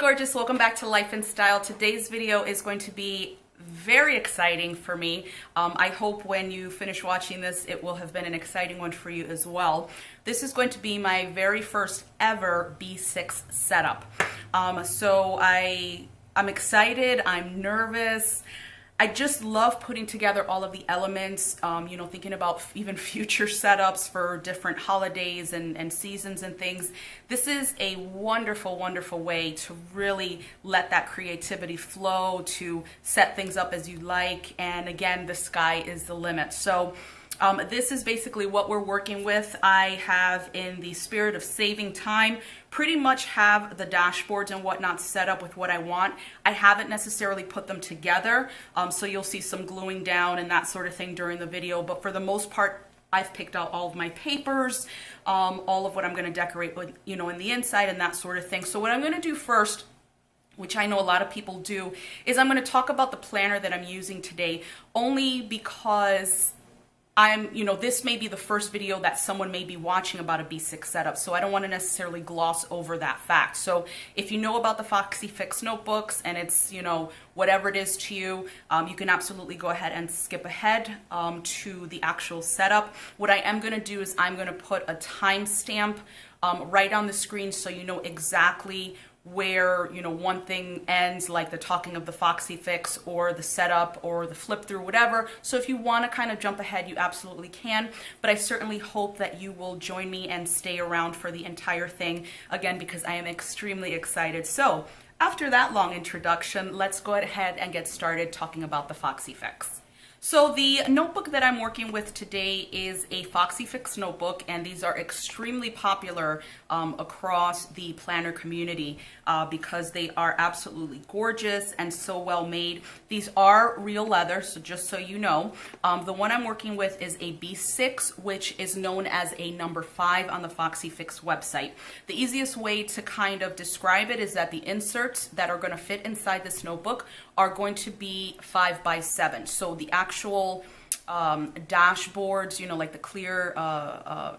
gorgeous, welcome back to Life and Style. Today's video is going to be very exciting for me. I hope when you finish watching this, it will have been an exciting one for you as well. This is going to be my very first ever B6 setup. So I'm excited, I'm nervous. I just love putting together all of the elements, you know, thinking about even future setups for different holidays and seasons and things. This is a wonderful, wonderful way to really let that creativity flow, to set things up as you like. And again, the sky is the limit. So this is basically what we're working with. I have, in the spirit of saving time, pretty much have the dashboards and whatnot set up with what I want. I haven't necessarily put them together, so you'll see some gluing down and that sort of thing during the video, but for the most part, I've picked out all of my papers, all of what I'm going to decorate with, you know, in the inside and that sort of thing. So what I'm going to do first, which I know a lot of people do, is I'm going to talk about the planner that I'm using today, only because this may be the first video that someone may be watching about a B6 setup, so I don't want to necessarily gloss over that fact. So if you know about the FoxyFix notebooks and it's, you know, whatever it is to you, you can absolutely go ahead and skip ahead to the actual setup. What I am going to do is I'm going to put a timestamp right on the screen so you know exactly where, you know, one thing ends, like the talking of the FoxyFix or the setup or the flip through, whatever. So if you want to kind of jump ahead, you absolutely can, but I certainly hope that you will join me and stay around for the entire thing, again, because I am extremely excited. So after that long introduction, let's go ahead and get started talking about the FoxyFix. So the notebook that I'm working with today is a FoxyFix notebook, and these are extremely popular across the planner community because they are absolutely gorgeous and so well made. These are real leather, so just so you know. The one I'm working with is a B6, which is known as a number 5 on the FoxyFix website. The easiest way to kind of describe it is that the inserts that are going to fit inside this notebook are going to be 5 by 7. So the actual dashboards, you know, like the clear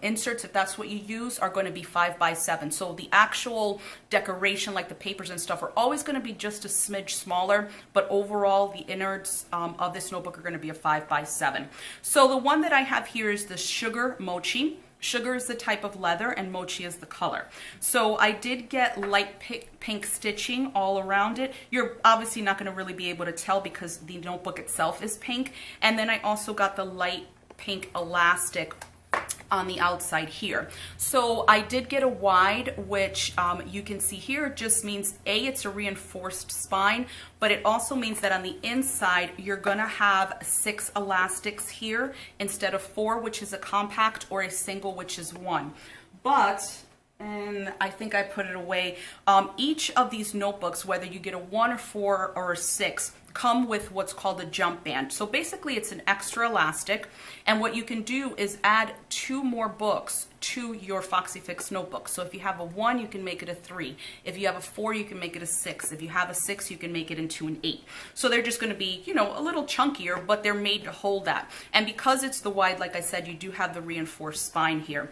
inserts, if that's what you use, are going to be 5 by 7. So the actual decoration, like the papers and stuff, are always going to be just a smidge smaller, but overall the innards of this notebook are going to be a 5 by 7. So the one that I have here is the Sugar Mochi. Sugar is the type of leather and Mochi is the color. So I did get light pink stitching all around it. You're obviously not going to really be able to tell because the notebook itself is pink. And then I also got the light pink elastic on the outside here. So I did get a wide, which you can see here, it just means it's a reinforced spine, but it also means that on the inside you're gonna have 6 elastics here instead of 4, which is a compact, or a single, which is 1. But, and I think I put it away, each of these notebooks, whether you get a 1 or 4 or a 6, come with what's called a jump band. So basically it's an extra elastic, and what you can do is add 2 more books to your FoxyFix notebook. So if you have a 1, you can make it a 3. If you have a 4, you can make it a 6. If you have a 6, you can make it into an 8. So they're just going to be, you know, a little chunkier, but they're made to hold that. And because it's the wide, like I said, you do have the reinforced spine here.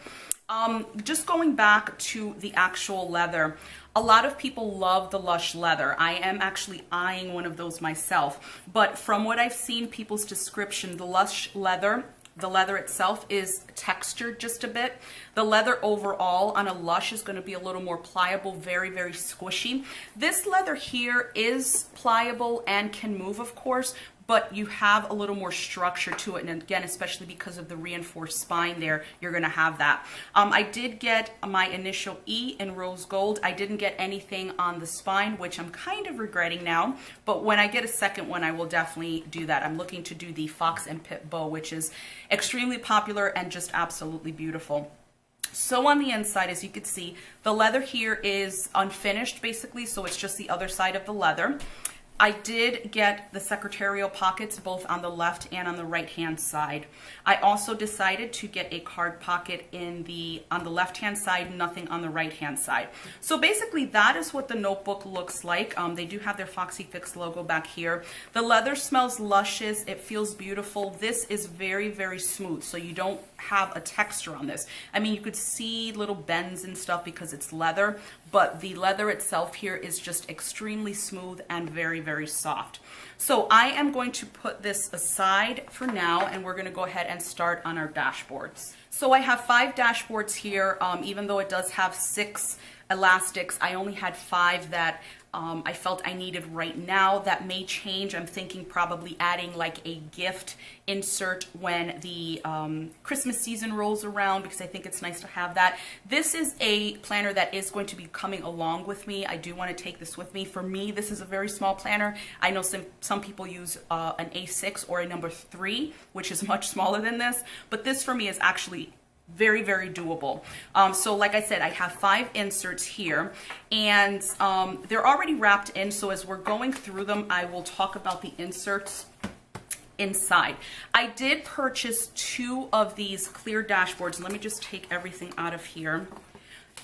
Just going back to the actual leather, a lot of people love the Lush leather. I am actually eyeing one of those myself, but from what I've seen people's description, the Lush leather, the leather itself is textured just a bit. The leather overall on a Lush is going to be a little more pliable, very, very squishy. This leather here is pliable and can move, of course, but you have a little more structure to it. And again, especially because of the reinforced spine there, you're gonna have that. I did get my initial E in rose gold. I didn't get anything on the spine, which I'm kind of regretting now, but when I get a second one, I will definitely do that. I'm looking to do the Fox and Pip bow, which is extremely popular and just absolutely beautiful. So on the inside, as you can see, the leather here is unfinished basically, so it's just the other side of the leather. I did get the secretarial pockets both on the left and on the right hand side. I also decided to get a card pocket on the left hand side, nothing on the right hand side. So basically that is what the notebook looks like. They do have their FoxyFix logo back here. The leather smells luscious, it feels beautiful. This is very, very smooth, so you don't have a texture on this. I mean, you could see little bends and stuff because it's leather, but the leather itself here is just extremely smooth and very, very soft. So I am going to put this aside for now, and we're going to go ahead and start on our dashboards. So I have 5 dashboards here. Even though it does have 6 elastics, I only had 5 that I felt I needed right now. That may change. I'm thinking probably adding like a gift insert when the Christmas season rolls around, because I think it's nice to have that. This is a planner that is going to be coming along with me. I do want to take this with me. For me, this is a very small planner. I know some people use an A6 or a number 3, which is much smaller than this, but this for me is actually very, very doable. So like I said, I have 5 inserts here, and they're already wrapped in, so as we're going through them, I will talk about the inserts inside. I did purchase 2 of these clear dashboards. Let me just take everything out of here.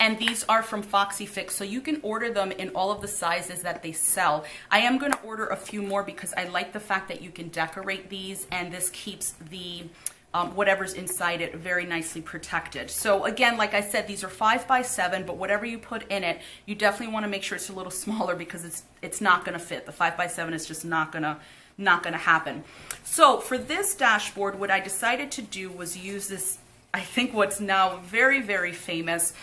And these are from FoxyFix, so you can order them in all of the sizes that they sell. I am going to order a few more because I like the fact that you can decorate these, and this keeps the whatever's inside it very nicely protected. So again, like I said, these are 5 by 7, but whatever you put in it, you definitely want to make sure it's a little smaller because it's not going to fit. The 5 by 7 is just not gonna happen. So for this dashboard, what I decided to do was use this, I think what's now very, very famous,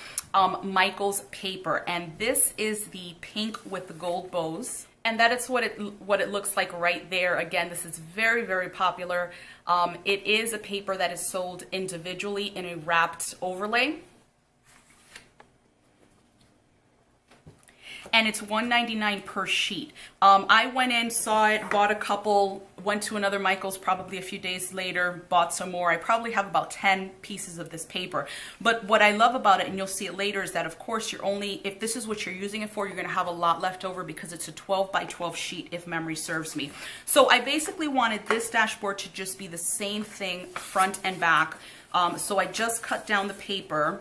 Michael's paper, and this is the pink with the gold bows. And that is what it looks like right there. Again, this is very, very popular. It is a paper that is sold individually in a wrapped overlay. And it's $1.99 per sheet. I went in, saw it, bought a couple, went to another Michael's probably a few days later, bought some more. I probably have about 10 pieces of this paper. But what I love about it, and you'll see it later, is that of course if this is what you're using it for, you're gonna have a lot left over because it's a 12 by 12 sheet if memory serves me. So I basically wanted this dashboard to just be the same thing front and back. So I just cut down the paper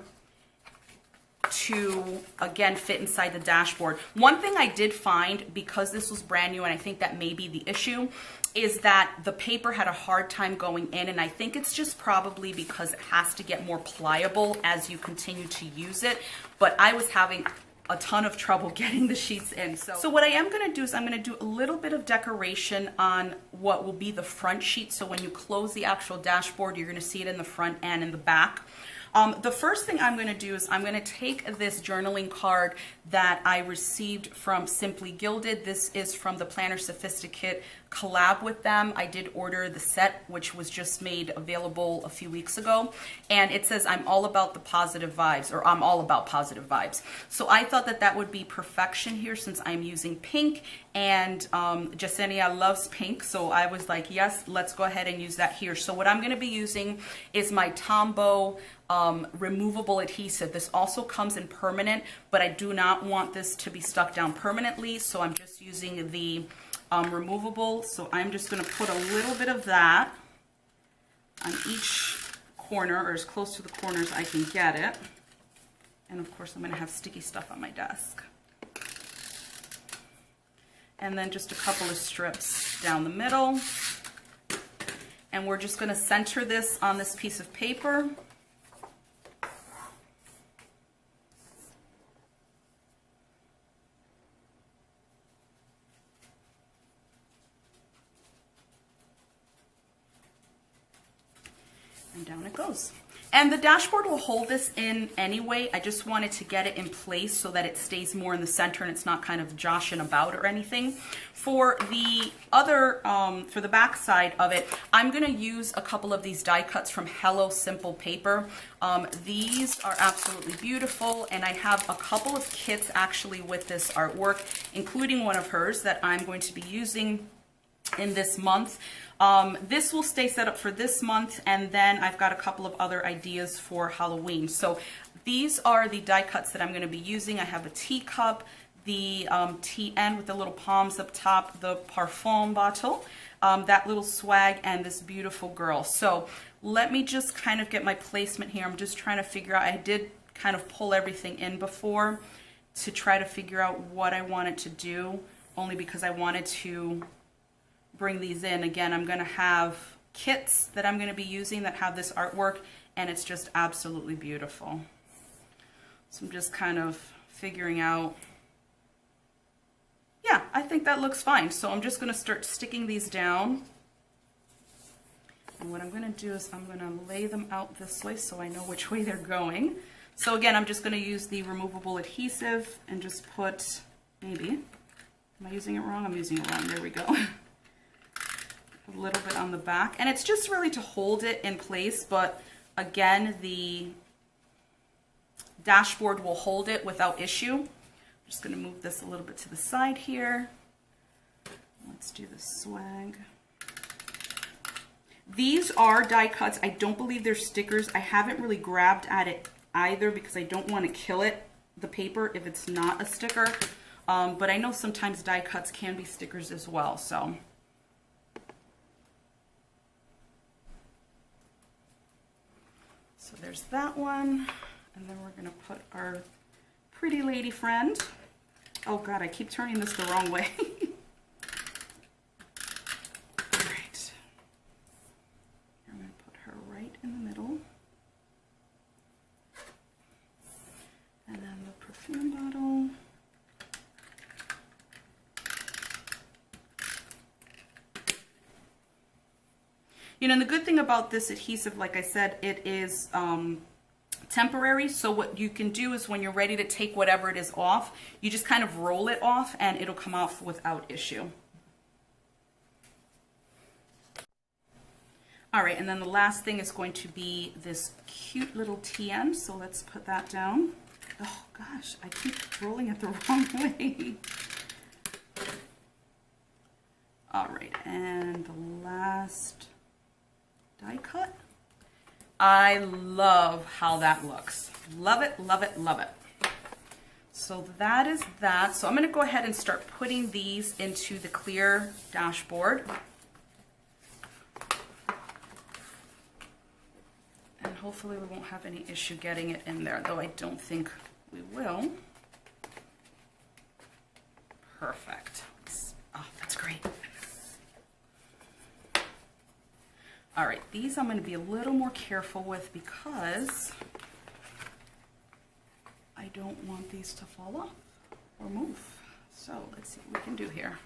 to again fit inside the dashboard. One thing I did find, because this was brand new, and I think that may be the issue, is that the paper had a hard time going in, and I think it's just probably because it has to get more pliable as you continue to use it, but I was having a ton of trouble getting the sheets in. So what I am going to do is I'm going to do a little bit of decoration on what will be the front sheet, so when you close the actual dashboard, you're going to see it in the front and in the back. The first thing I'm going to do is I'm going to take this journaling card that I received from Simply Gilded. This is from the Planner Sophisticate collab with them. I did order the set, which was just made available a few weeks ago, and it says I'm all about the positive vibes, or I'm all about positive vibes. So I thought that that would be perfection here since I'm using pink, andJesenia loves pink, so I was like, yes, let's go ahead and use that here. So what I'm going to be using is my Tombow removable adhesive. This also comes in permanent, but I do not want this to be stuck down permanently, so I'm just using the removable. So I'm just going to put a little bit of that on each corner, or as close to the corner as I can get it. And of course I'm going to have sticky stuff on my desk. And then just a couple of strips down the middle. And we're just going to center this on this piece of paper. And down it goes. And the dashboard will hold this in anyway. I just wanted to get it in place so that it stays more in the center and it's not kind of joshing about or anything. For the other, for the back side of it, I'm gonna use a couple of these die cuts from Hello Simple Paper. These are absolutely beautiful, and I have a couple of kits actually with this artwork, including one of hers that I'm going to be using in this month. This will stay set up for this month, and then I've got a couple of other ideas for Halloween. So these are the die cuts that I'm going to be using. I have a teacup, the TN with the little palms up top, the parfum bottle, that little swag, and this beautiful girl. So let me just kind of get my placement here. I'm just trying to figure out, I did kind of pull everything in before to try to figure out what I wanted to do, only because I wanted to bring these in. Again, I'm going to have kits that I'm going to be using that have this artwork, and it's just absolutely beautiful. So I'm just kind of figuring out, yeah, I think that looks fine. So I'm just going to start sticking these down. And what I'm going to do is I'm going to lay them out this way so I know which way they're going. So again, I'm just going to use the removable adhesive and just put, maybe, am I using it wrong? I'm using it wrong. There we go. A little bit on the back. And it's just really to hold it in place, but again, the dashboard will hold it without issue. I'm just going to move this a little bit to the side here. Let's do the swag. These are die cuts. I don't believe they're stickers. I haven't really grabbed at it either because I don't want to kill it, the paper, if it's not a sticker. But I know sometimes die cuts can be stickers as well. So there's that one. And then we're going to put our pretty lady friend. Oh God, I keep turning this the wrong way. All right. I'm going to put her right in the middle. And then the perfume bottle. You know, and the good thing about this adhesive, like I said, it is temporary. So what you can do is when you're ready to take whatever it is off, you just kind of roll it off and it'll come off without issue. All right, and then the last thing is going to be this cute little TN. So let's put that down. Oh gosh, I keep rolling it the wrong way. All right, and the last die cut. I love how that looks. Love it, love it, love it. So that is that. So I'm going to go ahead and start putting these into the clear dashboard. And hopefully we won't have any issue getting it in there, though I don't think we will. Perfect. Oh, that's great. All right, these I'm going to be a little more careful with because I don't want these to fall off or move. So let's see what we can do here.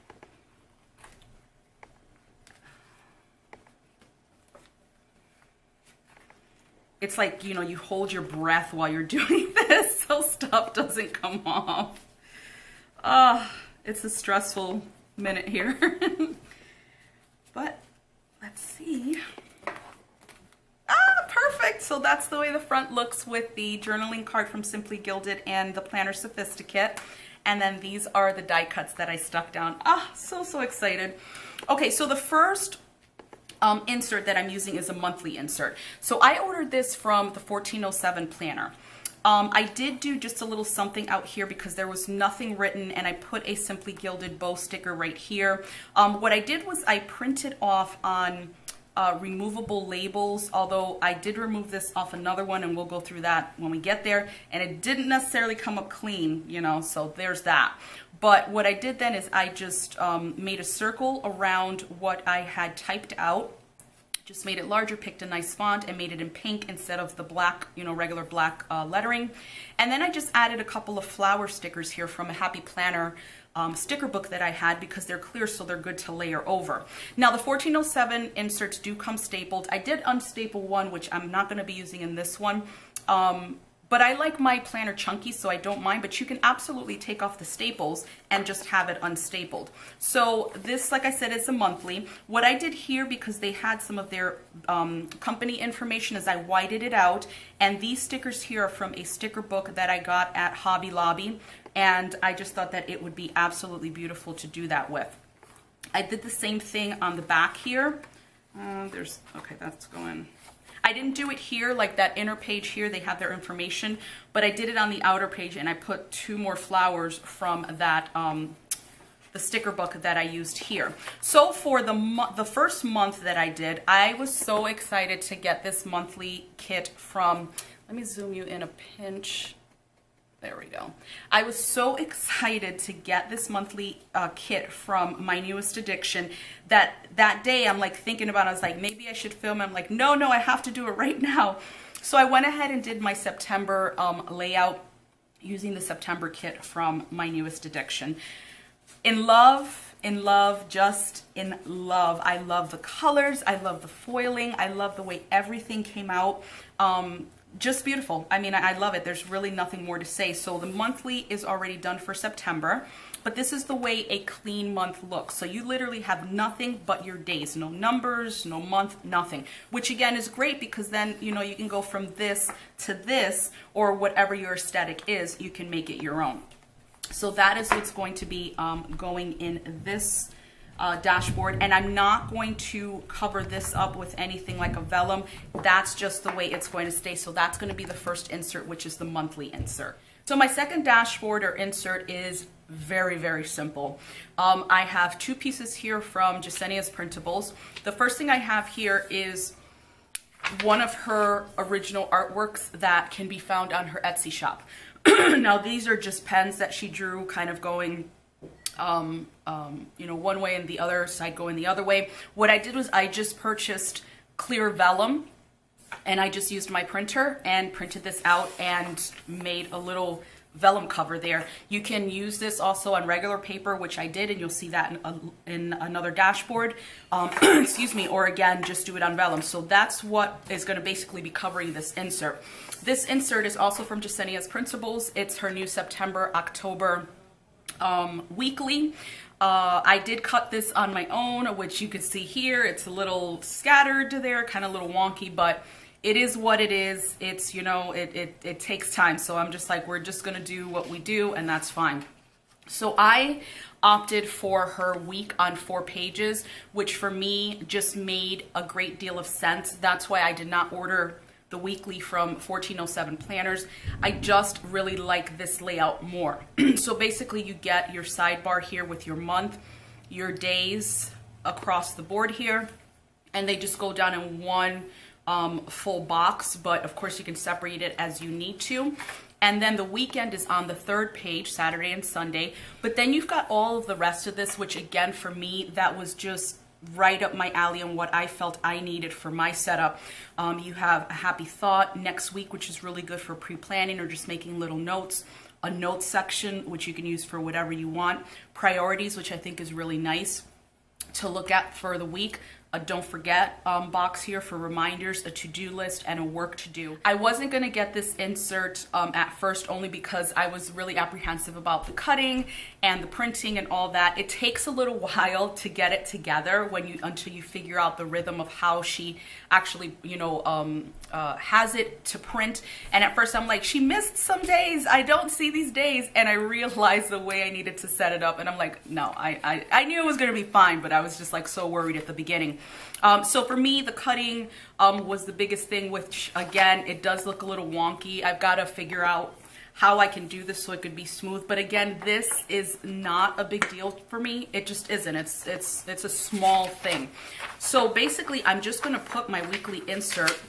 It's like, you know, you hold your breath while you're doing this so stuff doesn't come off. It's a stressful minute here. But let's see. Perfect. So that's the way the front looks with the journaling card from Simply Gilded and the Planner Sophisticate. And then these are the die cuts that I stuck down. So excited. Okay, so the first insert that I'm using is a monthly insert. So I ordered this from the 1407 planner. I did do just a little something out here because there was nothing written, and I put a Simply Gilded bow sticker right here. What I did was I printed off on removable labels, although I did remove this off another one, and we'll go through that when we get there, and it didn't necessarily come up clean, you know, so there's that. But what I did then is I just made a circle around what I had typed out, just made it larger, picked a nice font, and made it in pink instead of the black, you know, regular black lettering. And then I just added a couple of flower stickers here from a Happy Planner sticker book that I had because they're clear, so they're good to layer over. Now the 1407 inserts do come stapled. I did unstaple one, which I'm not going to be using in this one. But I like my planner chunky, so I don't mind, but you can absolutely take off the staples and just have it unstapled. So this, like I said, is a monthly. What I did here, because they had some of their company information, is I whited it out, and these stickers here are from a sticker book that I got at Hobby Lobby, and I just thought that it would be absolutely beautiful to do that with. I did the same thing on the back here. Okay, that's going... I didn't do it here, like that inner page here, they have their information, but I did it on the outer page, and I put 2 more flowers from that, the sticker book that I used here. So for the first month that I did, I was so excited to get this monthly kit from, let me zoom you in a pinch. There we go. I was so excited to get this monthly kit from My Newest Addiction that day I'm like thinking about it. I was like, maybe I should film. I'm like, no, I have to do it right now. So I went ahead and did my September layout using the September kit from my newest addiction. In love, just in love. I love the colors, I love the foiling, I love the way everything came out. Just beautiful. I mean, I love it. There's really nothing more to say. So the monthly is already done for September, but this is the way a clean month looks. So you literally have nothing but your days, no numbers, no month, nothing, which again is great because then, you know, you can go from this to this, or whatever your aesthetic is, you can make it your own. So that is what's going to be going in this dashboard, and I'm not going to cover this up with anything like a vellum. That's just the way it's going to stay. So that's going to be the first insert, which is the monthly insert. So my second dashboard or insert is very, very simple. I have two pieces here from JeseniaPrintables. The first thing I have here is one of her original artworks that can be found on her Etsy shop. Now these are just pens that she drew, kind of going you know, one way and the other side going the other way. What I did was I just purchased clear vellum, and I just used my printer and printed this out and made a little vellum cover there. You can use this also on regular paper, which I did, and you'll see that in another dashboard. Excuse me, or again, just do it on vellum. So that's what is going to basically be covering this insert. This insert is also from JeseniaPrintables. It's her new September, October weekly. I did cut this on my own, which you can see here. It's a little scattered there, kind of a little wonky, but it is what it is. It's, you know, it takes time. So I'm just like, we're just going to do what we do, and that's fine. So I opted for her week on 4 pages, which for me just made a great deal of sense. That's why I did not order the weekly from 1407 Planners. I just really like this layout more. So basically you get your sidebar here with your month, your days across the board here, and they just go down in one full box, but of course you can separate it as you need to. And then the weekend is on the 3rd page, Saturday and Sunday. But then you've got all of the rest of this, which again, for me, that was just right up my alley and what I felt I needed for my setup. You have a happy thought next week, which is really good for pre-planning or just making little notes. A notes section, which you can use for whatever you want. Priorities, which I think is really nice to look at for the week. A don't forget box here for reminders, a to-do list, and a work to do. I wasn't going to get this insert at first, only because I was really apprehensive about the cutting and the printing and all that. It takes a little while to get it together until you figure out the rhythm of how she actually, you know, has it to print. And at first I'm like, she missed some days. I don't see these days. And I realized the way I needed to set it up. And I'm like, no, I knew it was going to be fine, but I was just like so worried at the beginning. So for me, the cutting was the biggest thing, which again, it does look a little wonky. I've got to figure out how I can do this so it could be smooth. But again, this is not a big deal for me. It just isn't. It's a small thing. So basically, I'm just going to put my weekly insert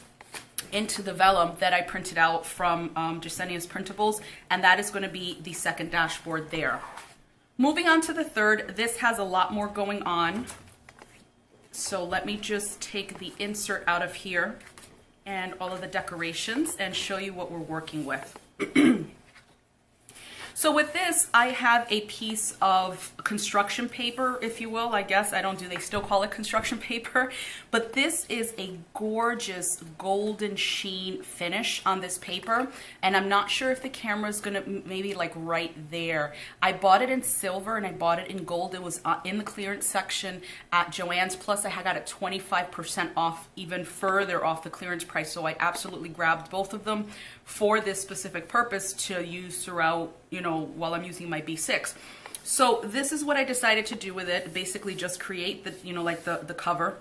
into the vellum that I printed out from JeseniaPrintables, and that is going to be the second dashboard there. Moving on to the third, this has a lot more going on. So let me just take the insert out of here and all of the decorations and show you what we're working with. So with this, I have a piece of construction paper, if you will, I guess. They still call it construction paper, but this is a gorgeous golden sheen finish on this paper. And I'm not sure if the camera's gonna maybe like right there. I bought it in silver and I bought it in gold. It was in the clearance section at Joann's, plus I got it 25% off, even further off the clearance price. So I absolutely grabbed both of them for this specific purpose to use throughout, you know, while I'm using my B6. So this is what I decided to do with it. Basically just create the, you know, like the cover.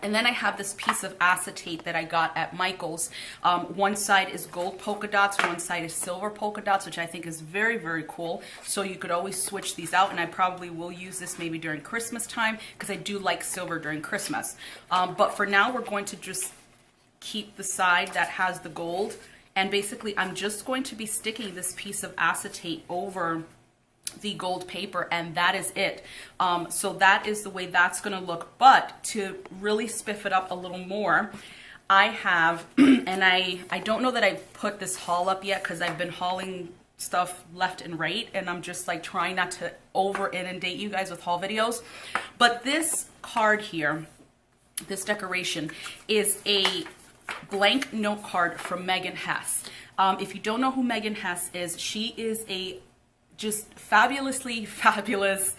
And then I have this piece of acetate that I got at Michael's. One side is gold polka dots, one side is silver polka dots, which I think is very, very cool. So you could always switch these out, and I probably will use this maybe during Christmas time because I do like silver during Christmas. But for now, we're going to just keep the side that has the gold. And basically, I'm just going to be sticking this piece of acetate over the gold paper, and that is it. So that is the way that's going to look. But to really spiff it up a little more, I have, and I don't know that I've put this haul up yet because I've been hauling stuff left and right, and I'm just like trying not to over inundate you guys with haul videos. But this card here, this decoration, is a blank note card from Megan Hess. If you don't know who Megan Hess is, she is a just fabulously fabulous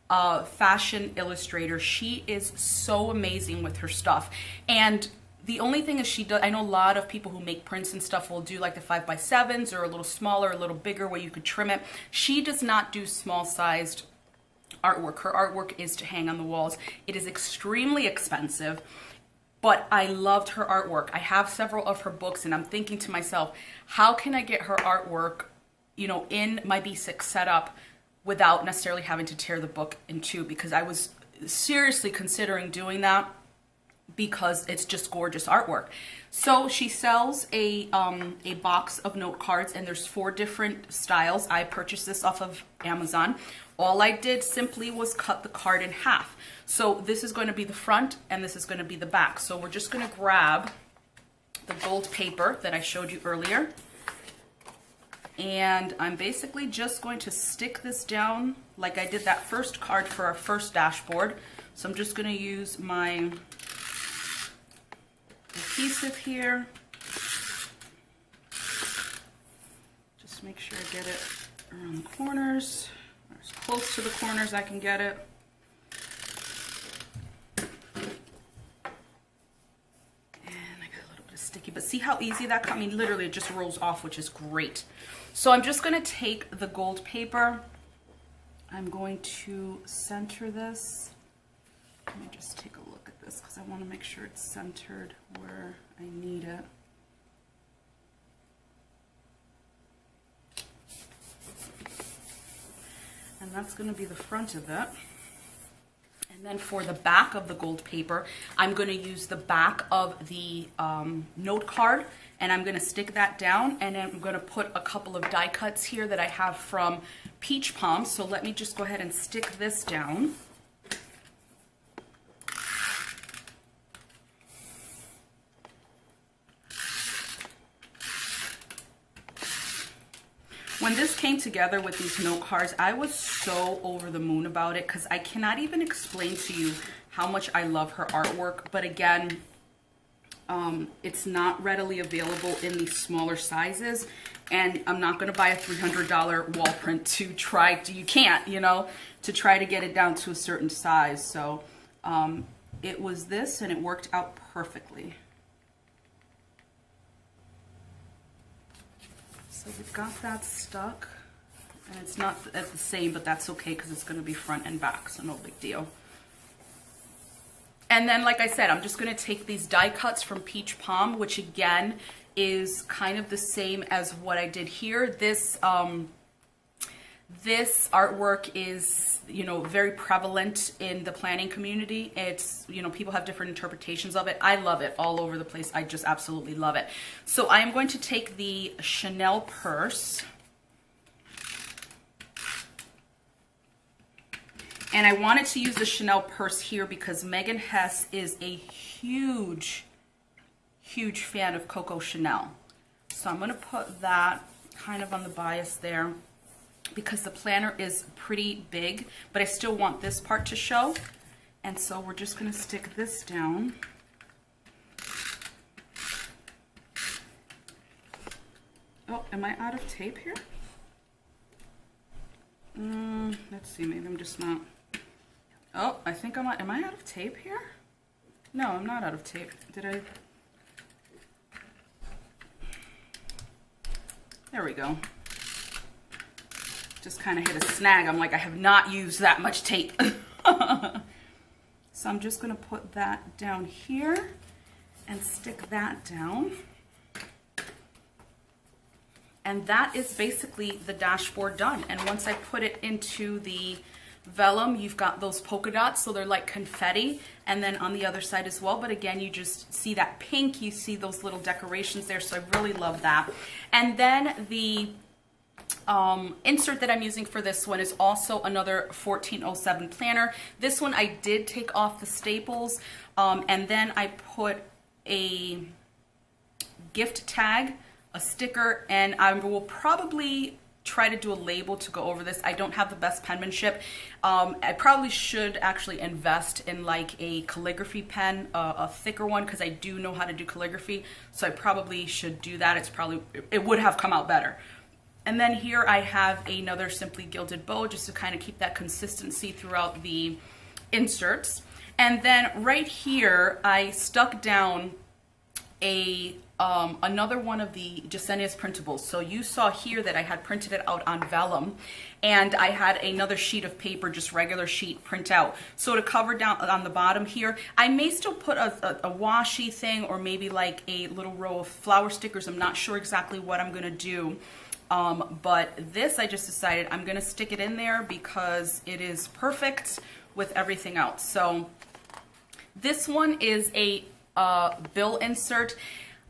fashion illustrator. She is so amazing with her stuff. And the only thing is she does, I know a lot of people who make prints and stuff will do like the 5x7s or a little smaller, a little bigger where you could trim it. She does not do small sized artwork. Her artwork is to hang on the walls. It is extremely expensive, but I loved her artwork. I have several of her books and I'm thinking to myself, how can I get her artwork, you know, in my B6 setup without necessarily having to tear the book in two? Because I was seriously considering doing that, because it's just gorgeous artwork. So she sells a box of note cards, and there's 4 different styles. I purchased this off of Amazon. All I did simply was cut the card in half. So this is going to be the front and this is going to be the back. So we're just going to grab the gold paper that I showed you earlier, and I'm basically just going to stick this down like I did that first card for our first dashboard. So I'm just going to use my adhesive here. Just make sure I get it around the corners, or as close to the corners I can get it. And I got a little bit of sticky, but see how easy that cut? I mean, literally it just rolls off, which is great. So I'm just going to take the gold paper. I'm going to center this. Let me just take a look at this because I want to make sure it's centered where I need it. And that's going to be the front of it. And then for the back of the gold paper, I'm going to use the back of the note card, and I'm going to stick that down, and then I'm going to put a couple of die cuts here that I have from PeachPom. So let me just go ahead and stick this down. When this came together with these note cards, I was so over the moon about it because I cannot even explain to you how much I love her artwork. But again, it's not readily available in these smaller sizes, and I'm not going to buy a $300 wall print to try to, you can't, you know, to try to get it down to a certain size. So it was this, and it worked out perfectly. So we've got that stuck, and it's not at the same, but that's okay because it's going to be front and back, so no big deal. And then, like I said, I'm just going to take these die cuts from PeachPom, which again is kind of the same as what I did here. This this artwork is, you know, very prevalent in the planning community. It's, you know, people have different interpretations of it. I love it all over the place. I just absolutely love it. So I am going to take the Chanel purse, and I wanted to use the Chanel purse here because Megan Hess is a huge fan of Coco Chanel. So I'm going to put that kind of on the bias there, because the planner is pretty big, but I still want this part to show. And so we're just going to stick this down. Oh, am I out of tape here? Let's see, maybe I'm just not. Oh, I think I'm out. Am I out of tape here? No, I'm not out of tape. Did I? There we go. Just kind of hit a snag. I'm like, I have not used that much tape. So I'm just going to put that down here and stick that down. And that is basically the dashboard done. And once I put it into the vellum, you've got those polka dots, so they're like confetti, and then on the other side as well. But again, you just see that pink, you see those little decorations there, so I really love that. And then the insert that I'm using for this one is also another 1407 planner. This one I did take off the staples, and then I put a gift tag, a sticker, and I will probably try to do a label to go over this. I don't have the best penmanship. I probably should actually invest in like a calligraphy pen, a thicker one, because I do know how to do calligraphy. So I probably should do that. It would have come out better. And then here I have another simply gilded bow, just to kind of keep that consistency throughout the inserts. And then right here, I stuck down another one of the JeseniaPrintables. So you saw here that I had printed it out on vellum, and I had another sheet of paper, just regular sheet, print out. So to cover down on the bottom here, I may still put a washi thing, or maybe like a little row of flower stickers. I'm not sure exactly what I'm gonna do. But this, I just decided I'm gonna stick it in there because it is perfect with everything else. So this one is a bill insert.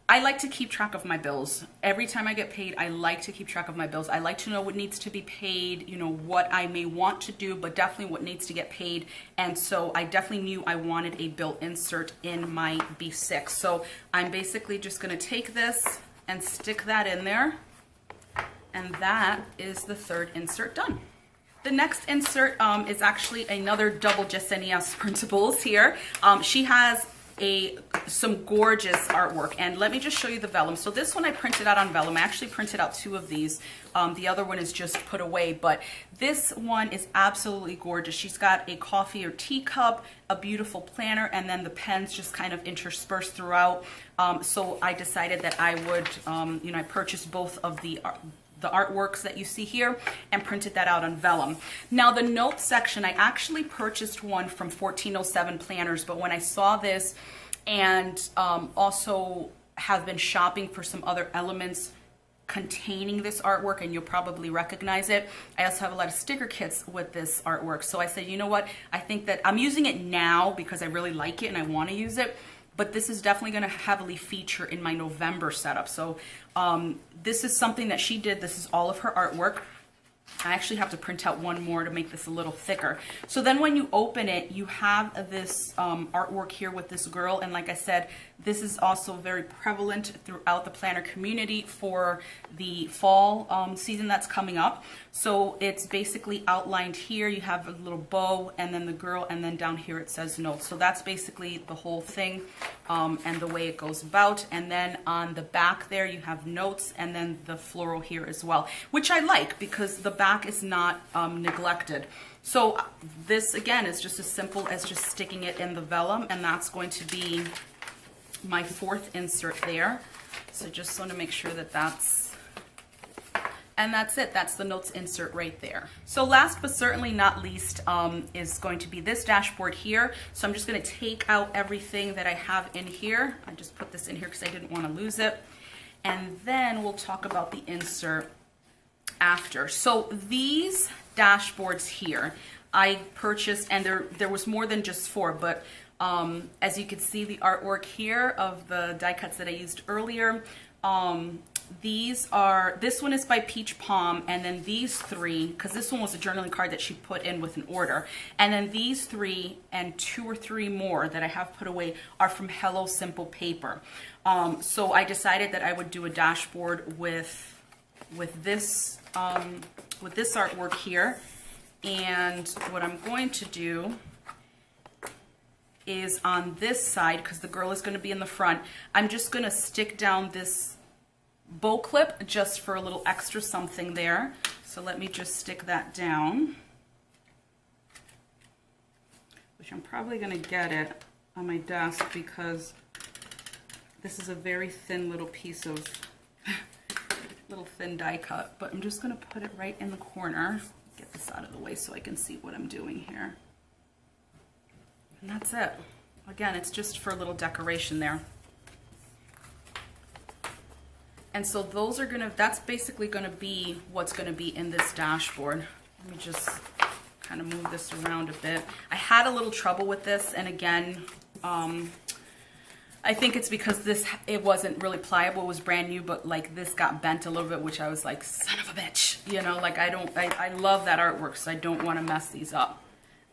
I like to keep track of my bills. Every time I get paid, I like to keep track of my bills. I like to know what needs to be paid, you know, what I may want to do, but definitely what needs to get paid. And so I definitely knew I wanted a bill insert in my B6. So I'm basically just gonna take this and stick that in there. And that is the third insert done. The next insert is actually another double JeseniaPrintables here. She has some gorgeous artwork, and let me just show you the vellum. So this one I printed out on vellum. I actually printed out 2 of these. The other one is just put away, but this one is absolutely gorgeous. She's got a coffee or tea cup, a beautiful planner, and then the pens just kind of interspersed throughout. So I decided that I would, you know, I purchased both of the artworks that you see here and printed that out on vellum. Now the notes section, I actually purchased one from 1407 Planners, but when I saw this and also have been shopping for some other elements containing this artwork, and you'll probably recognize it, I also have a lot of sticker kits with this artwork. So I said, you know what, I think that I'm using it now because I really like it and I want to use it, but this is definitely going to heavily feature in my November setup. So this is something that she did. This is all of her artwork. I actually have to print out one more to make this a little thicker. So then when you open it, you have this artwork here with this girl. And like I said, this is also very prevalent throughout the planner community for the fall season that's coming up. So it's basically outlined here. You have a little bow and then the girl, and then down here it says notes. So that's basically the whole thing and the way it goes about. And then on the back there, you have notes and then the floral here as well, which I like because the back is not neglected. So this again is just as simple as just sticking it in the vellum, and that's going to be my 4th insert there. So just want to make sure that and that's it. That's the notes insert right there. So last but certainly not least is going to be this dashboard here. So I'm just going to take out everything that I have in here. I just put this in here because I didn't want to lose it. And then we'll talk about the insert after. So these dashboards here I purchased, and there was more than just 4, but as you can see the artwork here of the die cuts that I used earlier, this one is by PeachPom, and then these 3, because this one was a journaling card that she put in with an order, and then these 3 and 2 or 3 more that I have put away are from Hello Simple Paper. So I decided that I would do a dashboard with this artwork here, and what I'm going to do is on this side, because the girl is going to be in the front, I'm just going to stick down this bow clip just for a little extra something there. So let me just stick that down, which I'm probably going to get it on my desk because this is a very thin little piece of little thin die cut, but I'm just going to put it right in the corner. Get this out of the way so I can see what I'm doing here. And that's it. Again, it's just for a little decoration there. And so those are gonna, that's basically gonna be what's gonna be in this dashboard. Let me just kind of move this around a bit. I had a little trouble with this, and again, I think it's because it wasn't really pliable, it was brand new, but like this got bent a little bit, which I was like, son of a bitch, you know, like I love that artwork, so I don't want to mess these up.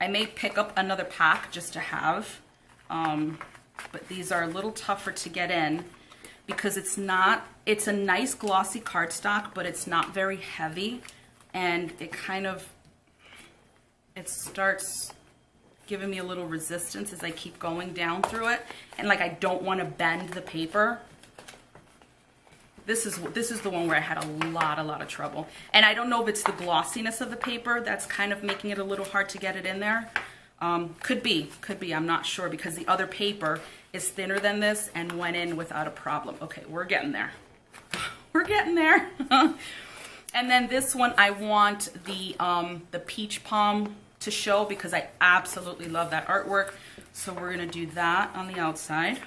I may pick up another pack just to have, but these are a little tougher to get in because it's a nice glossy cardstock, but it's not very heavy, and it starts giving me a little resistance as I keep going down through it, and like I don't want to bend the paper. This is the one where I had a lot of trouble, and I don't know if it's the glossiness of the paper that's kind of making it a little hard to get it in there. Could be, I'm not sure, because the other paper is thinner than this and went in without a problem. Okay, we're getting there. We're getting there. And then this one, I want the PeachPom to show because I absolutely love that artwork. So we're gonna do that on the outside.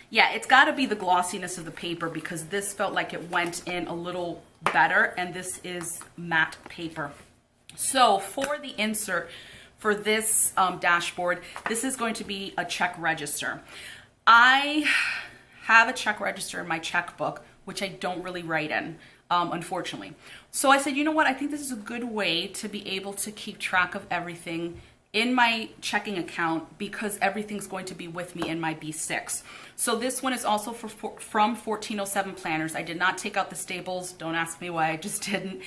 Yeah, it's gotta be the glossiness of the paper because this felt like it went in a little better, and this is matte paper. So for the insert for this dashboard, this is going to be a check register. I have a check register in my checkbook, which I don't really write in, unfortunately. So I said, you know what, I think this is a good way to be able to keep track of everything in my checking account because everything's going to be with me in my B6. So this one is also from 1407 Planners. I did not take out the staples. Don't ask me why, I just didn't.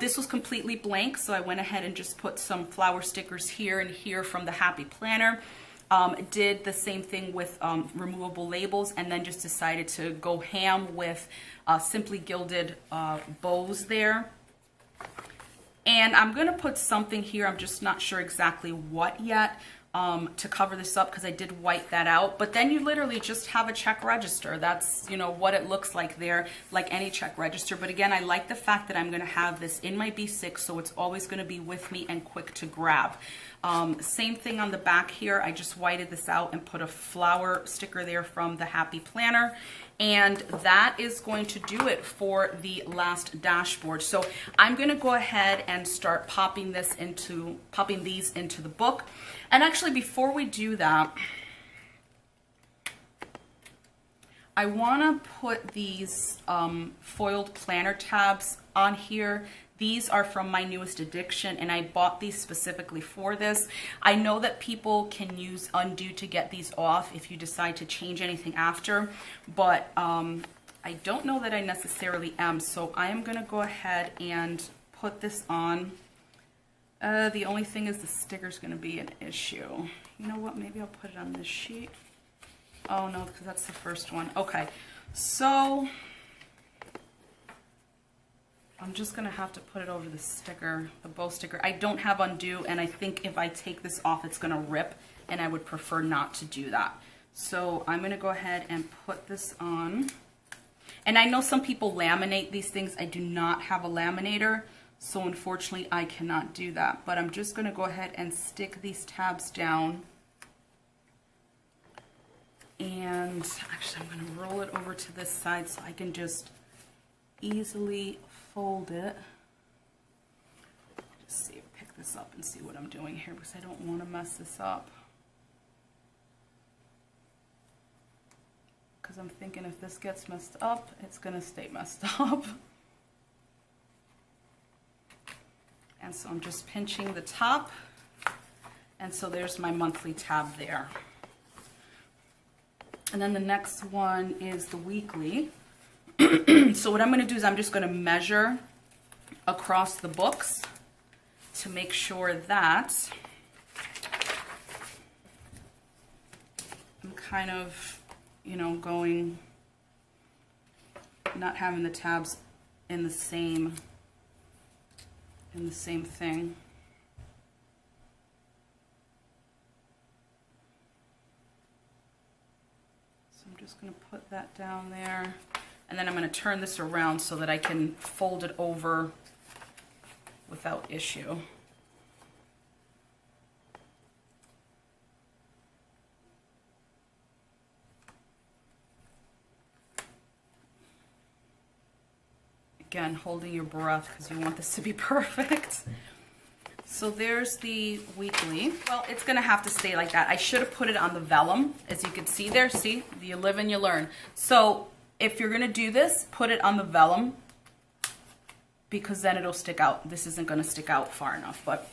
This was completely blank, so I went ahead and just put some flower stickers here and here from the Happy Planner. Did the same thing with removable labels, and then just decided to go ham with Simply Gilded bows there. And I'm gonna put something here, I'm just not sure exactly what yet, to cover this up because I did white that out. But then you literally just have a check register. That's, you know, what it looks like there, like any check register. But again, I like the fact that I'm gonna have this in my B6, so it's always gonna be with me and quick to grab. Same thing on the back here. I just whited this out and put a flower sticker there from the Happy Planner. And that is going to do it for the last dashboard. So I'm gonna go ahead and start popping these into the book. And actually, before we do that, I wanna put these foiled planner tabs on here. These are from my newest addiction, and I bought these specifically for this. I know that people can use undo to get these off if you decide to change anything after, but I don't know that I necessarily am, so I am gonna go ahead and put this on. The only thing is the sticker's gonna be an issue. You know what, maybe I'll put it on this sheet. Oh no, because that's the first one. Okay, so I'm just gonna have to put it over the sticker, the bow sticker. I don't have undo, and I think if I take this off, it's gonna rip, and I would prefer not to do that. So I'm gonna go ahead and put this on. And I know some people laminate these things. I do not have a laminator, so unfortunately I cannot do that. But I'm just gonna go ahead and stick these tabs down. And actually I'm gonna roll it over to this side so I can just easily fold it. Just see, pick this up and see what I'm doing here because I don't want to mess this up. Because I'm thinking if this gets messed up, it's going to stay messed up. And so I'm just pinching the top. And so there's my monthly tab there. And then the next one is the weekly. So what I'm going to do is I'm just going to measure across the books to make sure that I'm kind of, you know, going, not having the tabs in the same thing. So I'm just going to put that down there. And then I'm going to turn this around so that I can fold it over without issue. Again, holding your breath because you want this to be perfect. So there's the weekly. Well, it's going to have to stay like that. I should have put it on the vellum. As you can see there, see, you live and you learn. So if you're going to do this, put it on the vellum because then it'll stick out. This isn't going to stick out far enough, but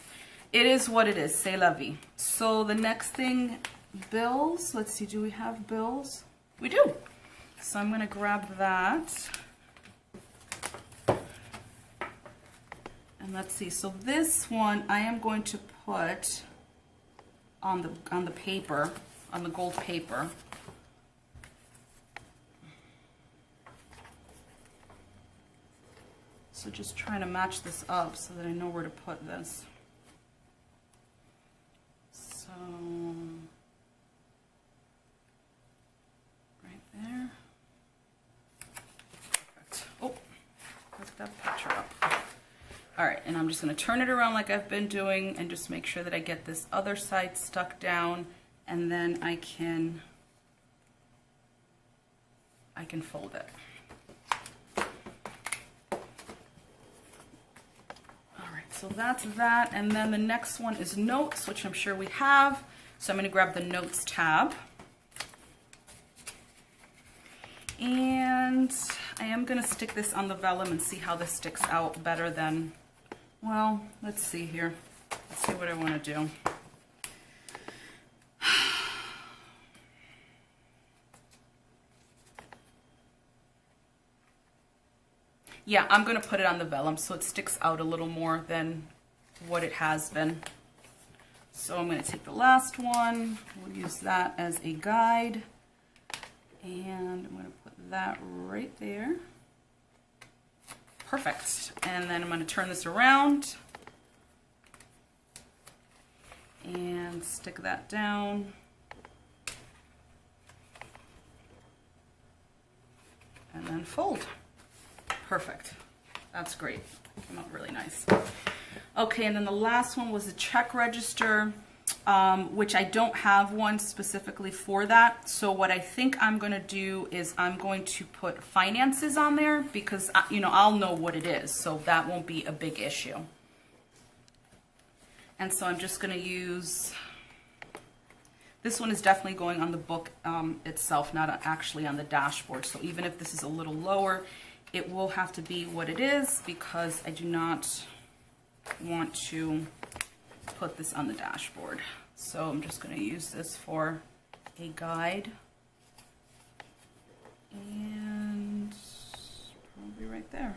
It is what it is, c'est la vie. So the next thing, bills. Let's see, do we have bills? We do. So I'm gonna grab that. And let's see, so this one I am going to put on the paper, on the gold paper. So just trying to match this up so that I know where to put this. So, right there. Perfect. Oh, let that picture up. All right, and I'm just gonna turn it around like I've been doing and just make sure that I get this other side stuck down, and then I can fold it. So that's that, and then the next one is notes, which I'm sure we have. So I'm going to grab the notes tab. And I am going to stick this on the vellum and see how this sticks out better than, well, let's see here. Let's see what I want to do. Yeah, I'm going to put it on the vellum so it sticks out a little more than what it has been. So I'm going to take the last one, we'll use that as a guide, and I'm going to put that right there. Perfect. And then I'm going to turn this around and stick that down. And then fold. Perfect. That's great. Came out really nice. Okay, and then the last one was the check register, which I don't have one specifically for that. So what I think I'm going to do is I'm going to put finances on there because, you know, I'll know what it is, so that won't be a big issue. And so I'm just going to use, this one is definitely going on the book itself, not actually on the dashboard. So even if this is a little lower, it will have to be what it is because I do not want to put this on the dashboard. So I'm just going to use this for a guide. And probably right there.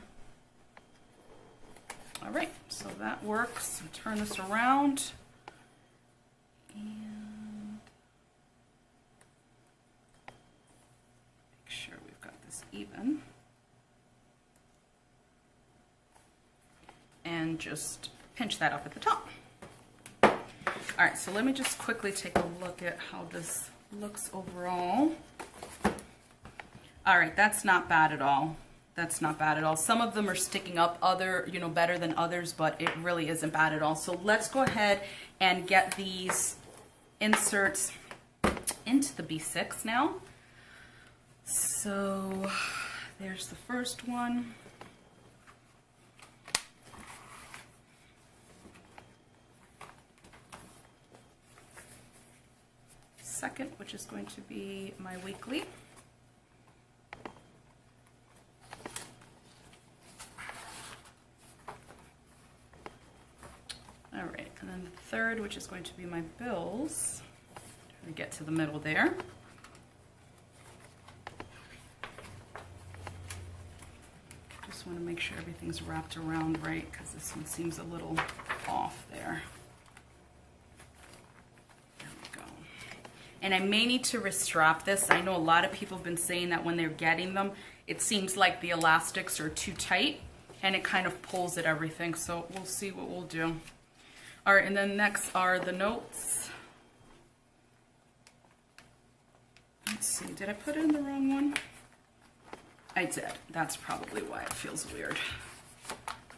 All right, so that works. I'll turn this around. And make sure we've got this even. And just pinch that up at the top. All right, so let me just quickly take a look at how this looks overall. All right, that's not bad at all. That's not bad at all. Some of them are sticking up better than others, but it really isn't bad at all. So let's go ahead and get these inserts into the B6 now. So there's the first one. Second, which is going to be my weekly. All right, and then the third, which is going to be my bills. Try to get to the middle there. Just want to make sure everything's wrapped around right because this one seems a little off there. And I may need to restrap this. I know a lot of people have been saying that when they're getting them, it seems like the elastics are too tight and it kind of pulls at everything. So we'll see what we'll do. All right, and then next are the notes. Let's see, did I put it in the wrong one? I did. That's probably why it feels weird.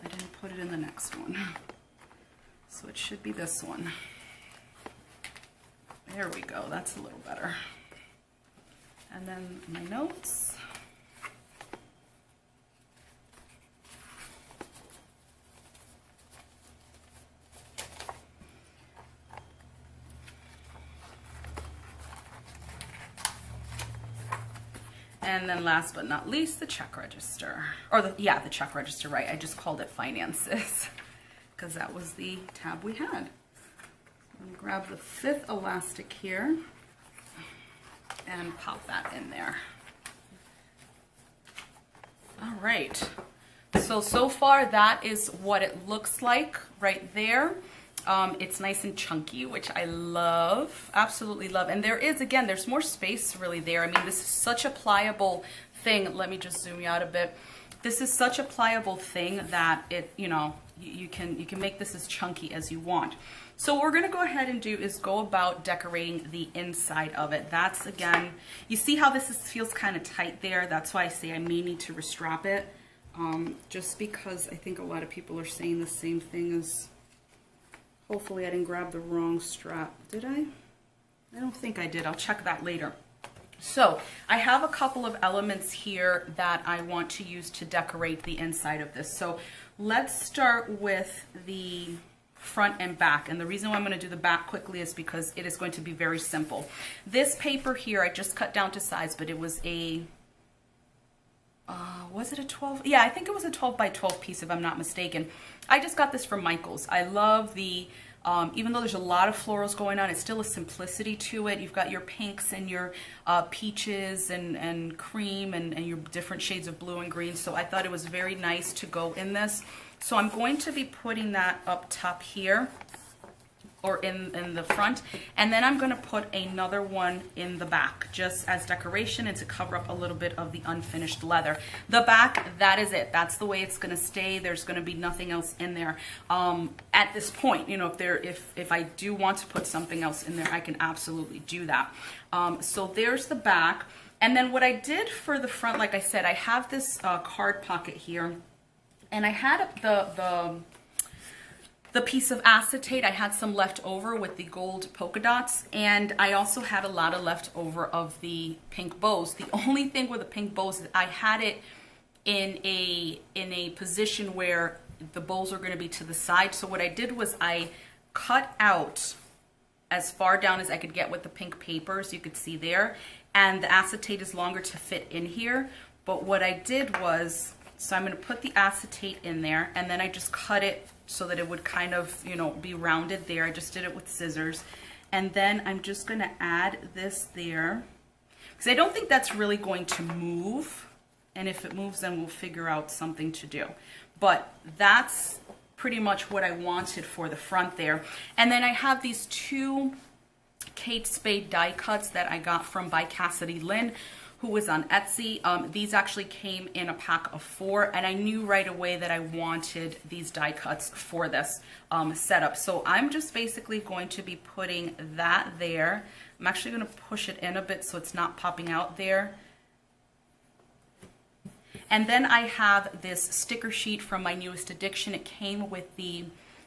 I didn't put it in the next one. So it should be this one. There we go, that's a little better. And then my notes. And then last but not least, the check register. Or the check register, right. I just called it finances because that was the tab we had. I'm gonna grab the 5th elastic here and pop that in there. All right, so far that is what it looks like right there. It's nice and chunky, which I love, absolutely love. And there is, again, there's more space really there. I mean, this is such a pliable thing. Let me just zoom you out a bit. This is such a pliable thing that it, you know, you can make this as chunky as you want. So what we're gonna go ahead and do is go about decorating the inside of it. That's, again, you see how this feels kind of tight there? That's why I say I may need to restrap it, just because I think a lot of people are saying the same thing as, hopefully I didn't grab the wrong strap. Did I? I don't think I did. I'll check that later. So I have a couple of elements here that I want to use to decorate the inside of this. So let's start with the front and back. And the reason why I'm going to do the back quickly is because it is going to be very simple. This paper here, I just cut down to size, but it was a, was it a 12? Yeah, I think it was a 12 by 12 piece if I'm not mistaken. I just got this from Michael's. I love the, even though there's a lot of florals going on, it's still a simplicity to it. You've got your pinks and your peaches and cream and your different shades of blue and green. So I thought it was very nice to go in this. So I'm going to be putting that up top here, or in the front, and then I'm gonna put another one in the back just as decoration and to cover up a little bit of the unfinished leather. The back, that is it. That's the way it's gonna stay. There's gonna be nothing else in there. At this point, you know, if I do want to put something else in there, I can absolutely do that. So there's the back. And then what I did for the front, like I said, I have this card pocket here, and I had the piece of acetate. I had some left over with the gold polka dots, and I also had a lot of left over of the pink bows. The only thing with the pink bows is I had it in a position where the bows are going to be to the side. So what I did was I cut out as far down as I could get with the pink paper, as you could see there, and the acetate is longer to fit in here. But what I did was, so I'm going to put the acetate in there, and then I just cut it so that it would kind of, you know, be rounded there. I just did it with scissors. And then I'm just going to add this there, because I don't think that's really going to move. And if it moves, then we'll figure out something to do. But that's pretty much what I wanted for the front there. And then I have these 2 Kate Spade die cuts that I got from ByCassidyLynn, who was on Etsy. These actually came in a pack of 4, and I knew right away that I wanted these die cuts for this setup. So I'm just basically going to be putting that there. I'm actually going to push it in a bit so it's not popping out there. And then I have this sticker sheet from my newest addiction. It came with the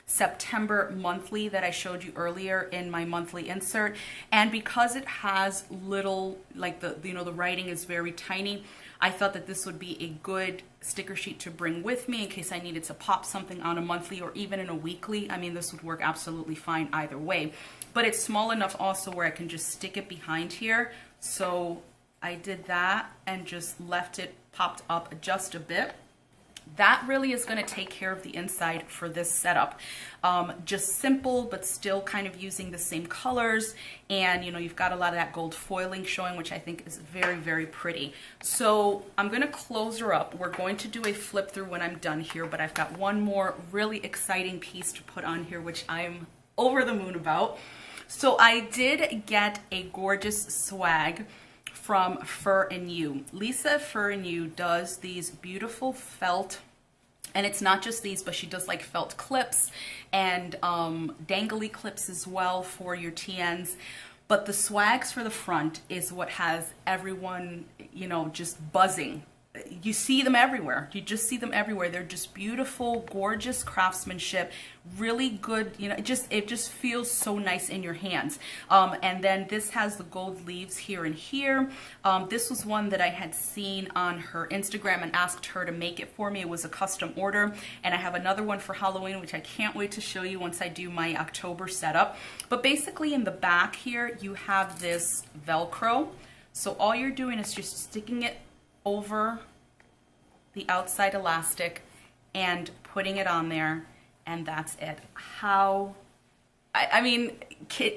September monthly that I showed you earlier in my monthly insert, and because it has little, like the writing is very tiny, I thought that this would be a good sticker sheet to bring with me in case I needed to pop something on a monthly or even in a weekly. I mean, this would work absolutely fine either way, but it's small enough also where I can just stick it behind here. So I did that and just left it popped up just a bit. That really is going to take care of the inside for this setup. Just simple, but still kind of using the same colors. And, you know, you've got a lot of that gold foiling showing, which I think is very, very pretty. So I'm going to close her up. We're going to do a flip through when I'm done here, but I've got one more really exciting piece to put on here, which I'm over the moon about. So I did get a gorgeous swag from Fir Yew. Lisa at Fir Yew does these beautiful felt, and it's not just these, but she does like felt clips and dangly clips as well for your TNs. But the swags for the front is what has everyone, you know, just buzzing. You see them everywhere. You just see them everywhere. They're just beautiful, gorgeous craftsmanship, really good, you know, it just feels so nice in your hands. And then this has the gold leaves here and here. This was one that I had seen on her Instagram and asked her to make it for me. It was a custom order, and I have another one for Halloween, which I can't wait to show you once I do my October setup. But basically in the back here, you have this Velcro. So all you're doing is just sticking it over the outside elastic and putting it on there, and that's it. How I mean,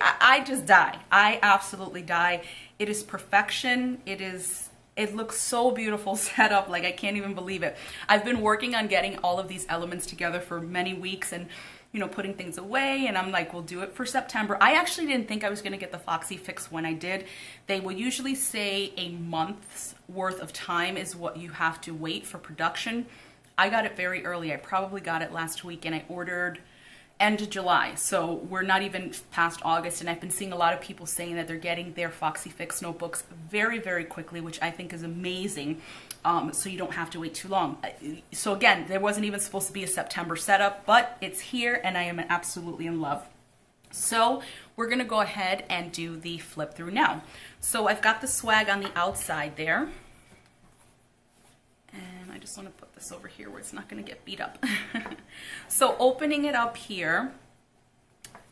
I just die. I absolutely die. It is perfection. It looks so beautiful set up. Like, I can't even believe it. I've been working on getting all of these elements together for many weeks and, you know, putting things away, and I'm like, we'll do it for September. I actually didn't think I was going to get the FoxyFix when I did. They will usually say a month's worth of time is what you have to wait for production. I got it very early. I probably got it last week, and I ordered end of July, so we're not even past August, and I've been seeing a lot of people saying that they're getting their FoxyFix notebooks very, very quickly, which I think is amazing, so you don't have to wait too long. So again, there wasn't even supposed to be a September setup, but it's here, and I am absolutely in love. So we're gonna go ahead and do the flip through now. So I've got the swag on the outside there. And I just want to put this over here where it's not going to get beat up. So opening it up here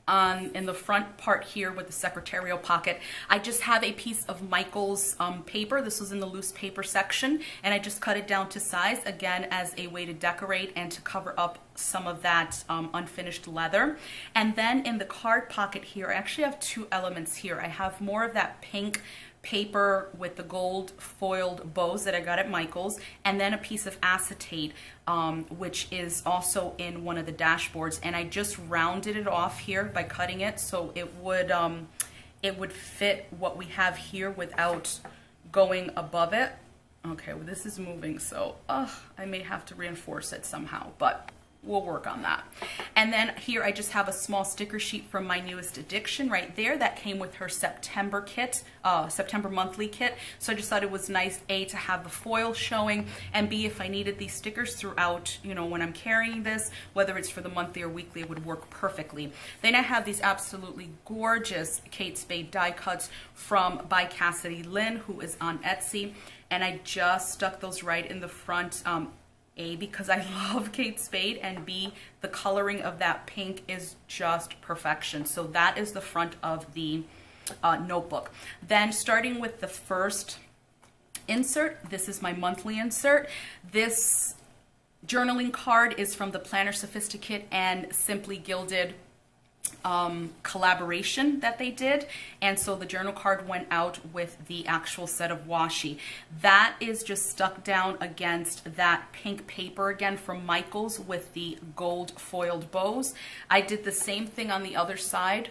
in the front part here with the secretarial pocket, I just have a piece of Michael's paper. This was in the loose paper section, and I just cut it down to size, again, as a way to decorate and to cover up some of that unfinished leather. And then in the card pocket here, I actually have two elements here. I have more of that pink paper with the gold foiled bows that I got at Michael's, and then a piece of acetate, which is also in one of the dashboards, and I just rounded it off here by cutting it so it would fit what we have here without going above it. Okay, well, this is moving, so I may have to reinforce it somehow, but we'll work on that. And then here I just have a small sticker sheet from My Newest Addiction right there that came with her September kit, September monthly kit. So I just thought it was nice, A, to have the foil showing, and B, if I needed these stickers throughout, you know, when I'm carrying this, whether it's for the monthly or weekly, it would work perfectly. Then I have these absolutely gorgeous Kate Spade die cuts from ByCassidyLynn, who is on Etsy, and I just stuck those right in the front. A, because I love Kate Spade, and B, the coloring of that pink is just perfection. So that is the front of the notebook. Then starting with the first insert, this is my monthly insert. This journaling card is from the Planner Sophisticate and Simply Gilded collaboration that they did, and so the journal card went out with the actual set of washi. That is just stuck down against that pink paper again from Michael's with the gold foiled bows. I did the same thing on the other side.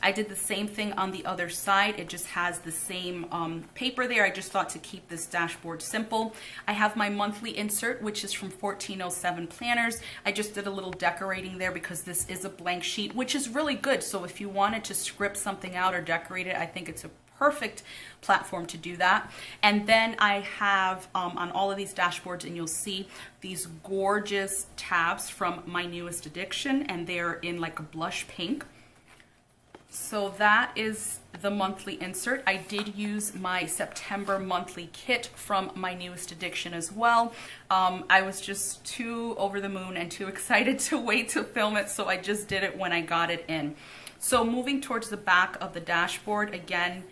It just has the same paper there. I just thought to keep this dashboard simple. I have my monthly insert, which is from 1407 Planners. I just did a little decorating there because this is a blank sheet, which is really good. So if you wanted to script something out or decorate it, I think it's a perfect platform to do that. And then I have on all of these dashboards, and you'll see these gorgeous tabs from My Newest Addiction, and they're in like a blush pink. So that is the monthly insert. I did use my September monthly kit from My Newest Addiction as well. I was just too over the moon and too excited to wait to film it, so I just did it when I got it in. So moving towards the back of the dashboard again,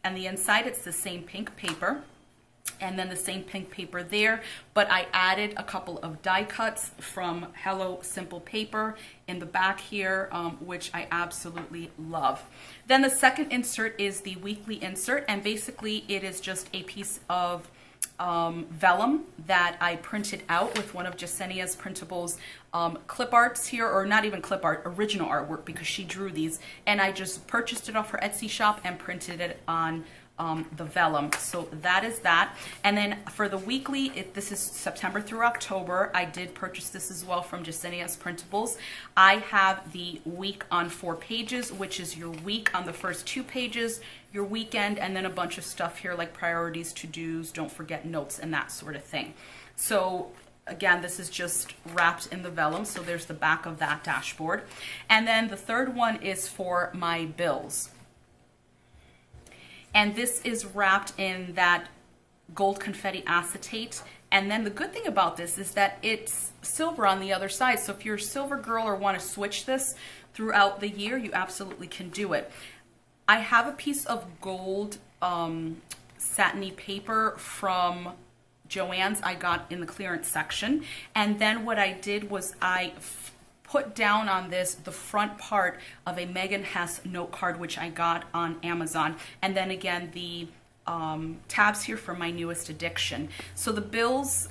and the inside, it's the same pink paper, and then the same pink paper there, but I added a couple of die cuts from Hello Simple Paper in the back here, which I absolutely love. Then the second insert is the weekly insert, and basically it is just a piece of vellum that I printed out with one of JeseniaPrintables clip arts here, or not even clip art, original artwork, because she drew these, and I just purchased it off her Etsy shop and printed it on the vellum. So that is that. And then for the weekly, this is September through October. I did purchase this as well from JeseniaPrintables. I have the week on 4 pages, which is your week on the first 2 pages, your weekend, and then a bunch of stuff here like priorities, to-dos, don't forget notes, and that sort of thing. So again, this is just wrapped in the vellum, so there's the back of that dashboard. And then the third one is for my bills. And this is wrapped in that gold confetti acetate. And then the good thing about this is that it's silver on the other side. So if you're a silver girl or want to switch this throughout the year, you absolutely can do it. I have a piece of gold satiny paper from Joann's I got in the clearance section. And then what I did was I put down on this the front part of a Megan Hess note card, which I got on Amazon. And then again, the tabs here for my newest addiction. So the bills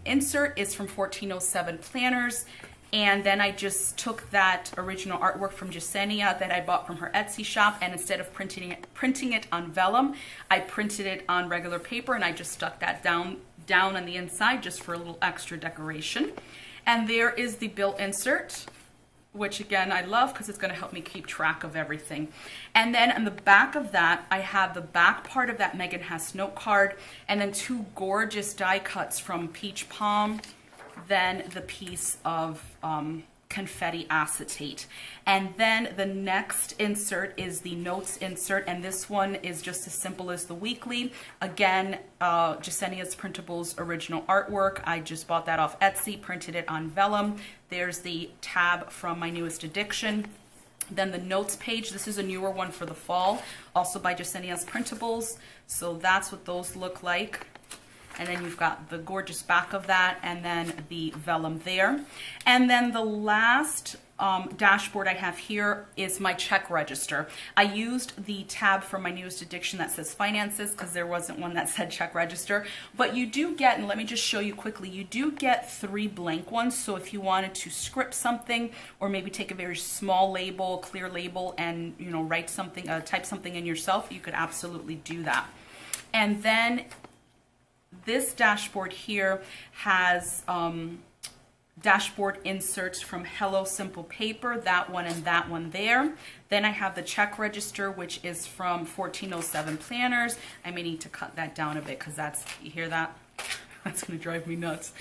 insert is from 1407 Planners. And then I just took that original artwork from Jesenia that I bought from her Etsy shop, and instead of printing it on vellum, I printed it on regular paper, and I just stuck that down on the inside just for a little extra decoration. And there is the bill insert, which again I love because it's going to help me keep track of everything. And then on the back of that, I have the back part of that Megan Hess note card, and then two gorgeous die cuts from PeachPom, then the piece of confetti acetate. And then the next insert is the notes insert, and this one is just as simple as the weekly. Again, JeseniaPrintables original artwork. I just bought that off Etsy, printed it on vellum. There's the tab from my newest addiction. Then the notes page, this is a newer one for the fall, also by JeseniaPrintables. So that's what those look like. And then you've got the gorgeous back of that, and then the vellum there. And then the last dashboard I have here is my check register. I used the tab from my newest addiction that says finances because there wasn't one that said check register. But you do get, and let me just show you quickly, you do get 3 blank ones. So if you wanted to script something, or maybe take a very small label, clear label, and write something, type something in yourself, you could absolutely do that. And then this dashboard here has dashboard inserts from Hello Simple Paper, that one and that one there. Then I have the check register, which is from 1407 Planners. I may need to cut that down a bit because that's, you hear that? That's going to drive me nuts.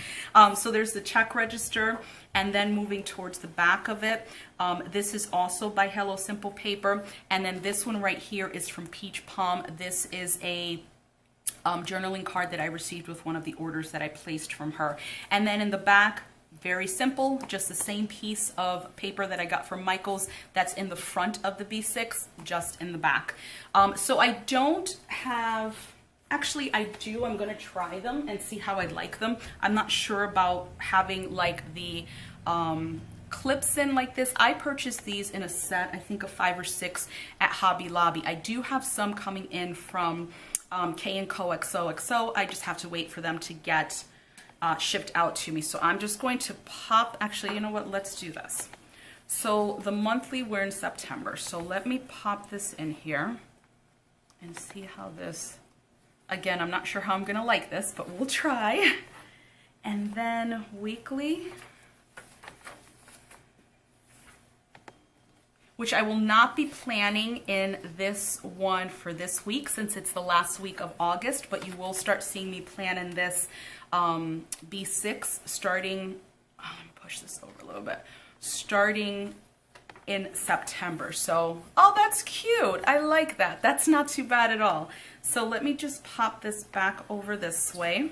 So there's the check register, and then moving towards the back of it, this is also by Hello Simple Paper. And then this one right here is from PeachPom. This is a journaling card that I received with one of the orders that I placed from her. And then in the back, very simple, just the same piece of paper that I got from Michael's that's in the front of the B6, just in the back. So I don't have, actually I do, I'm gonna try them and see how I like them. I'm not sure about having like the clips in like this. I purchased these in a set, I think of 5 or 6 at Hobby Lobby. I do have some coming in from K&Co XOXO. I just have to wait for them to get shipped out to me. So I'm just going to pop, actually, you know what, let's do this. So the monthly, we're in September. So let me pop this in here and see how this, again, I'm not sure how I'm gonna like this, but we'll try. And then weekly, which I will not be planning in this one for this week since it's the last week of August, but you will start seeing me plan in this B6 starting, let me push this over a little bit, starting in September. So, oh, that's cute. I like that. That's not too bad at all. So let me just pop this back over this way.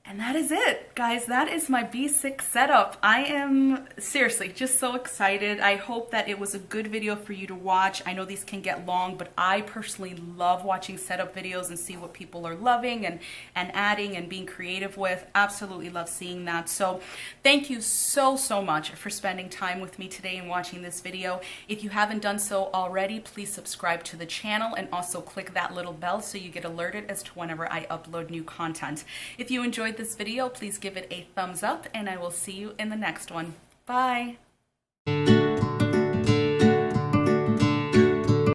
And that is it, guys. That is my B6 setup. I am seriously just so excited. I hope that it was a good video for you to watch. I know these can get long, but I personally love watching setup videos and see what people are loving and adding and being creative with. Absolutely love seeing that. So thank you so much for spending time with me today and watching this video. If you haven't done so already, please subscribe to the channel and also click that little bell so you get alerted as to whenever I upload new content. If you enjoyed this video, please give it a thumbs up, and I will see you in the next one. Bye!